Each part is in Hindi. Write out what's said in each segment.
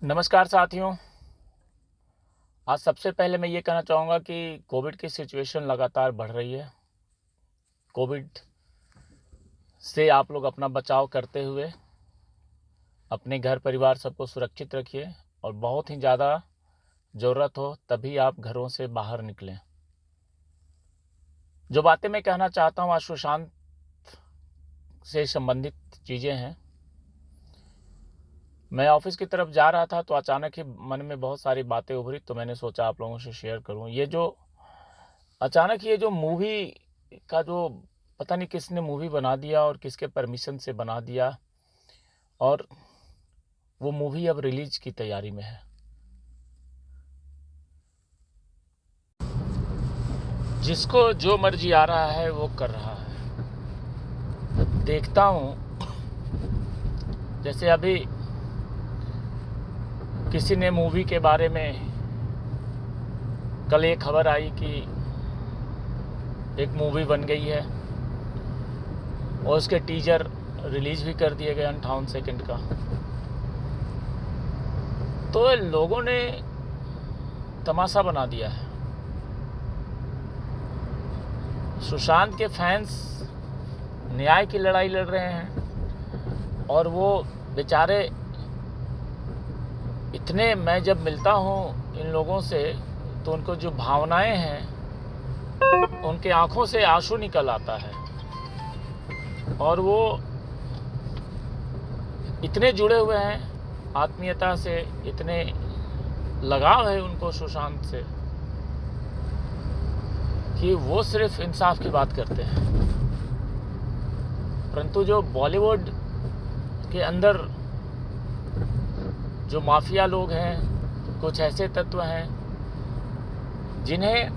नमस्कार साथियों। आज सबसे पहले मैं ये कहना चाहूँगा कि कोविड की सिचुएशन लगातार बढ़ रही है। कोविड से आप लोग अपना बचाव करते हुए अपने घर परिवार सबको सुरक्षित रखिए और बहुत ही ज़्यादा ज़रूरत हो तभी आप घरों से बाहर निकलें। जो बातें मैं कहना चाहता हूँ आज सुशांत से संबंधित चीज़ें हैं। मैं ऑफिस की तरफ जा रहा था तो अचानक ही मन में बहुत सारी बातें उभरी, तो मैंने सोचा आप लोगों से शेयर करूं। ये जो मूवी का जो पता नहीं किसने मूवी बना दिया और किसके परमिशन से बना दिया, और वो मूवी अब रिलीज की तैयारी में है। जिसको जो मर्जी आ रहा है वो कर रहा है। देखता हूँ जैसे अभी किसी ने मूवी के बारे में कल एक खबर आई कि एक मूवी बन गई है और उसके टीजर रिलीज भी कर दिए गए 58 सेकंड का। तो लोगों ने तमाशा बना दिया है। सुशांत के फैंस न्याय की लड़ाई लड़ रहे हैं और वो बेचारे इतने, मैं जब मिलता हूँ इन लोगों से तो उनको जो भावनाएं हैं उनके आंखों से आंसू निकल आता है और वो इतने जुड़े हुए हैं आत्मीयता से, इतने लगाव है उनको सुशांत से कि वो सिर्फ इंसाफ की बात करते हैं। परंतु जो बॉलीवुड के अंदर जो माफिया लोग हैं, कुछ ऐसे तत्व हैं जिन्हें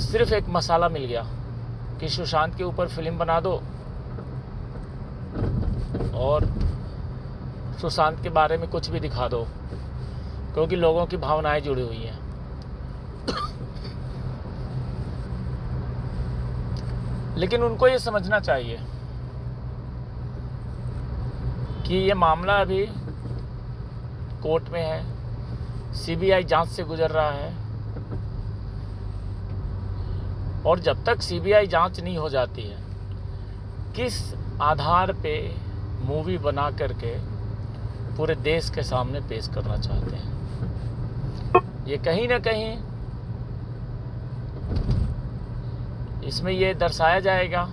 सिर्फ एक मसाला मिल गया कि सुशांत के ऊपर फिल्म बना दो और सुशांत के बारे में कुछ भी दिखा दो, क्योंकि लोगों की भावनाएं जुड़ी हुई हैं। लेकिन उनको ये समझना चाहिए कि ये मामला अभी कोर्ट में है, सीबीआई जांच से गुजर रहा है और जब तक सीबीआई जांच नहीं हो जाती है, किस आधार पे मूवी बना करके पूरे देश के सामने पेश करना चाहते हैं। ये कहीं ना कहीं इसमें ये दर्शाया जाएगा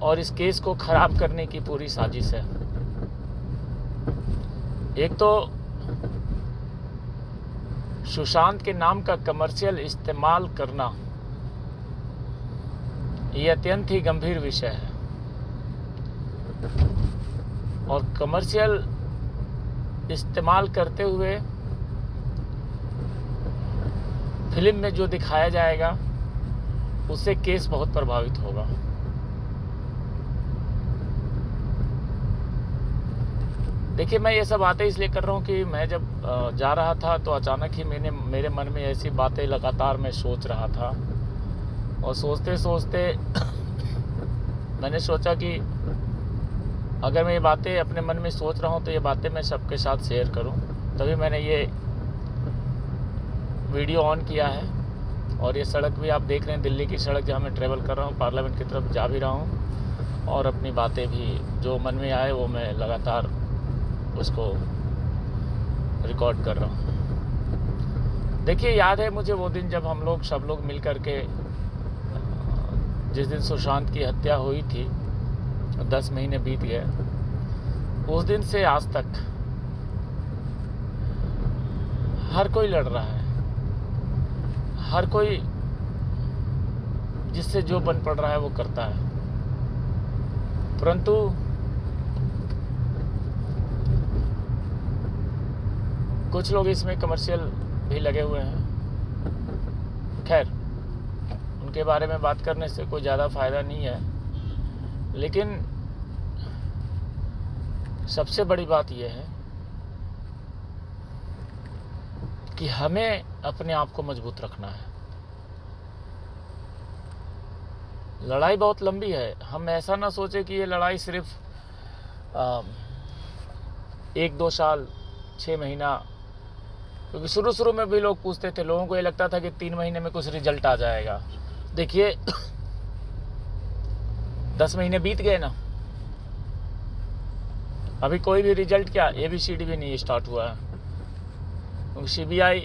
और इस केस को खराब करने की पूरी साजिश है। एक तो सुशांत के नाम का कमर्शियल इस्तेमाल करना ये अत्यंत ही गंभीर विषय है और कमर्शियल इस्तेमाल करते हुए फिल्म में जो दिखाया जाएगा उससे केस बहुत प्रभावित होगा। देखिए, मैं ये सब बातें इसलिए कर रहा हूँ कि मैं जब जा रहा था तो अचानक ही मेरे मन में ऐसी बातें लगातार मैं सोच रहा था और सोचते सोचते मैंने सोचा कि अगर मैं ये बातें अपने मन में सोच रहा हूँ तो ये बातें मैं सबके साथ शेयर करूँ। तभी मैंने ये वीडियो ऑन किया है और ये सड़क भी आप देख रहे हैं, दिल्ली की सड़क जहाँ मैं ट्रैवल कर रहा हूँ, पार्लियामेंट की तरफ जा भी रहा हूँ और अपनी बातें भी जो मन में आए वो मैं लगातार उसको रिकॉर्ड कर रहा हूँ। देखिए, याद है मुझे वो दिन जब हम लोग सब लोग मिल कर के, जिस दिन सुशांत की हत्या हुई थी, 10 महीने बीत गए, उस दिन से आज तक हर कोई लड़ रहा है, हर कोई जिससे जो बन पड़ रहा है वो करता है। परंतु कुछ लोग इसमें कमर्शियल भी लगे हुए हैं। खैर, उनके बारे में बात करने से कोई ज़्यादा फ़ायदा नहीं है, लेकिन सबसे बड़ी बात यह है कि हमें अपने आप को मजबूत रखना है। लड़ाई बहुत लंबी है। हम ऐसा ना सोचें कि ये लड़ाई सिर्फ 1-2 साल, 6 महीना, क्योंकि शुरू में भी लोग पूछते थे, लोगों को ये लगता था कि 3 महीने में कुछ रिजल्ट आ जाएगा। देखिए 10 महीने बीत गए ना, अभी कोई भी रिजल्ट क्या ABCD भी नहीं स्टार्ट हुआ है। क्योंकि CBI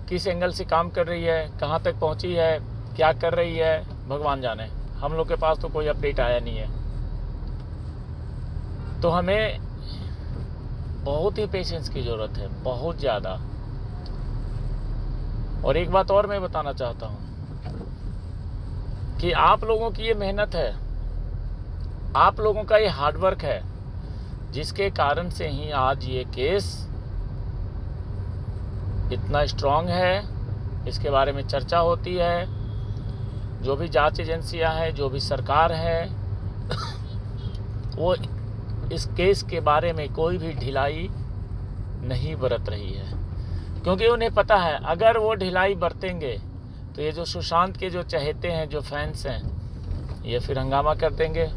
किस एंगल से काम कर रही है, कहाँ तक पहुँची है, क्या कर रही है, भगवान जाने। हम लोग के पास तो कोई अपडेट आया नहीं है। तो हमें बहुत ही पेशेंस की ज़रूरत है, बहुत ज़्यादा। और एक बात और मैं बताना चाहता हूँ कि आप लोगों की ये मेहनत है, आप लोगों का ये हार्डवर्क है, जिसके कारण से ही आज ये केस इतना स्ट्रांग है, इसके बारे में चर्चा होती है। जो भी जांच एजेंसियां हैं, जो भी सरकार है, वो इस केस के बारे में कोई भी ढिलाई नहीं बरत रही है, क्योंकि उन्हें पता है अगर वो ढिलाई बरतेंगे तो ये जो सुशांत के जो चहेते हैं, जो फैंस हैं, ये फिर हंगामा कर देंगे,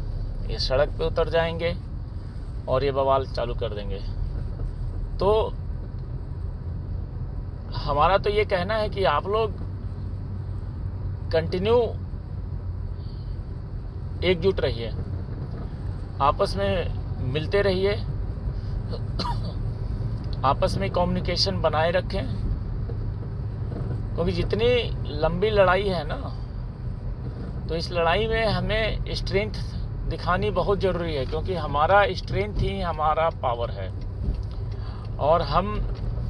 ये सड़क पे उतर जाएंगे और ये बवाल चालू कर देंगे। तो हमारा तो ये कहना है कि आप लोग कंटिन्यू एकजुट रहिए, आपस में मिलते रहिए, आपस में कम्युनिकेशन बनाए रखें, क्योंकि जितनी लंबी लड़ाई है ना, तो इस लड़ाई में हमें स्ट्रेंथ दिखानी बहुत ज़रूरी है, क्योंकि हमारा स्ट्रेंथ ही हमारा पावर है। और हम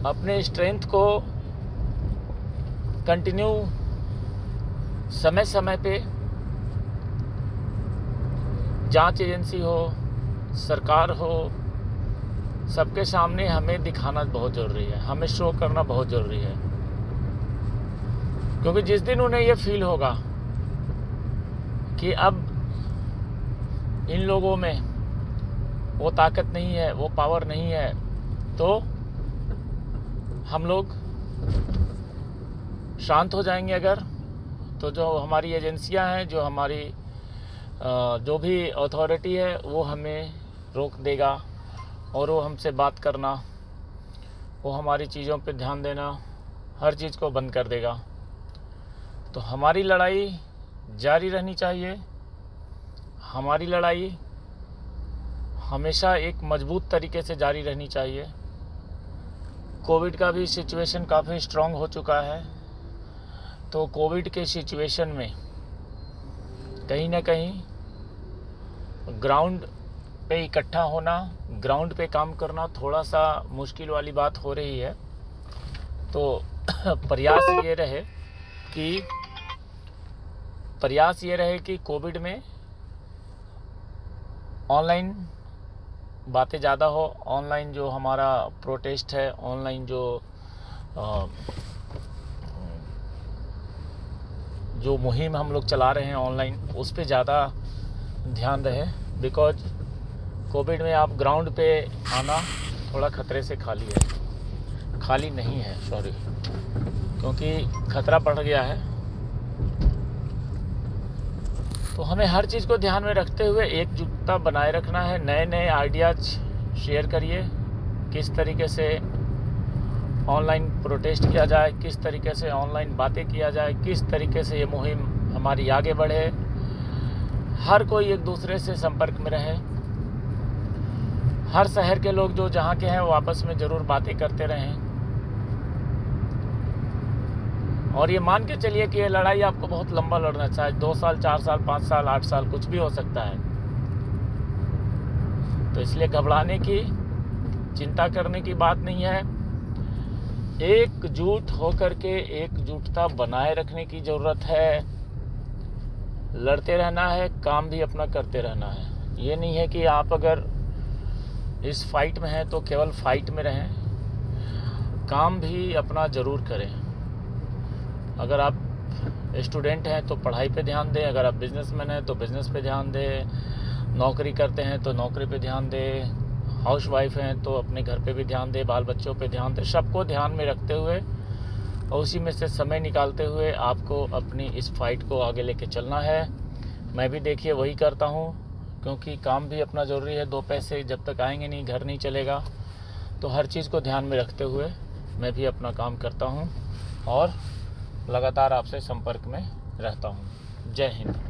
अपने स्ट्रेंथ को कंटिन्यू समय समय पे जांच एजेंसी हो, सरकार हो, सबके सामने हमें दिखाना बहुत ज़रूरी है, हमें शो करना बहुत ज़रूरी है। क्योंकि जिस दिन उन्हें ये फील होगा कि अब इन लोगों में वो ताकत नहीं है, वो पावर नहीं है, तो हम लोग शांत हो जाएंगे। अगर तो जो हमारी एजेंसियां हैं, जो हमारी जो भी अथॉरिटी है, वो हमें रोक देगा और वो हमसे बात करना, वो हमारी चीज़ों पे ध्यान देना, हर चीज़ को बंद कर देगा। तो हमारी लड़ाई जारी रहनी चाहिए। हमारी लड़ाई हमेशा एक मजबूत तरीके से जारी रहनी चाहिए। कोविड का भी सिचुएशन काफ़ी स्ट्रांग हो चुका है, तो कोविड के सिचुएशन में कहीं ना कहीं ग्राउंड पे इकट्ठा होना, ग्राउंड पे काम करना थोड़ा सा मुश्किल वाली बात हो रही है। तो प्रयास ये रहे कि कोविड में ऑनलाइन बातें ज़्यादा हो, ऑनलाइन जो हमारा प्रोटेस्ट है, ऑनलाइन जो मुहिम हम लोग चला रहे हैं ऑनलाइन, उस पे ज़्यादा ध्यान रहे। बिकॉज कोविड में आप ग्राउंड पे आना थोड़ा खतरे से खाली नहीं है, क्योंकि खतरा बढ़ गया है। तो हमें हर चीज़ को ध्यान में रखते हुए एकजुटता बनाए रखना है। नए नए आइडियाज़ शेयर करिए, किस तरीके से ऑनलाइन प्रोटेस्ट किया जाए, किस तरीके से ऑनलाइन बातें किया जाए, किस तरीके से ये मुहिम हमारी आगे बढ़े। हर कोई एक दूसरे से संपर्क में रहे। हर शहर के लोग जो जहाँ के हैं वो आपस में ज़रूर बातें करते रहें। और ये मान के चलिए कि ये लड़ाई आपको बहुत लंबा लड़ना चाहिए, 2 साल, 4 साल, 5 साल, 8 साल, कुछ भी हो सकता है। तो इसलिए घबराने की, चिंता करने की बात नहीं है। एकजुट होकर के एकजुटता बनाए रखने की ज़रूरत है। लड़ते रहना है, काम भी अपना करते रहना है। ये नहीं है कि आप अगर इस फाइट में हैं तो केवल फाइट में रहें, काम भी अपना ज़रूर करें। अगर आप स्टूडेंट हैं तो पढ़ाई पे ध्यान दें, अगर आप बिजनेसमैन हैं तो बिज़नेस पे ध्यान दें, नौकरी करते हैं तो नौकरी पे ध्यान दें, हाउस वाइफ हैं तो अपने घर पे भी ध्यान दें, बाल बच्चों पे ध्यान दें। सबको ध्यान में रखते हुए और उसी में से समय निकालते हुए आपको अपनी इस फाइट को आगे लेके चलना है। मैं भी देखिए वही करता हूँ। क्योंकि काम भी अपना ज़रूरी है। 2 पैसे जब तक आएंगे नहीं, घर नहीं चलेगा। तो हर चीज़ को ध्यान में रखते हुए मैं भी अपना काम करता हूँ और लगातार आपसे संपर्क में रहता हूँ। जय हिंद।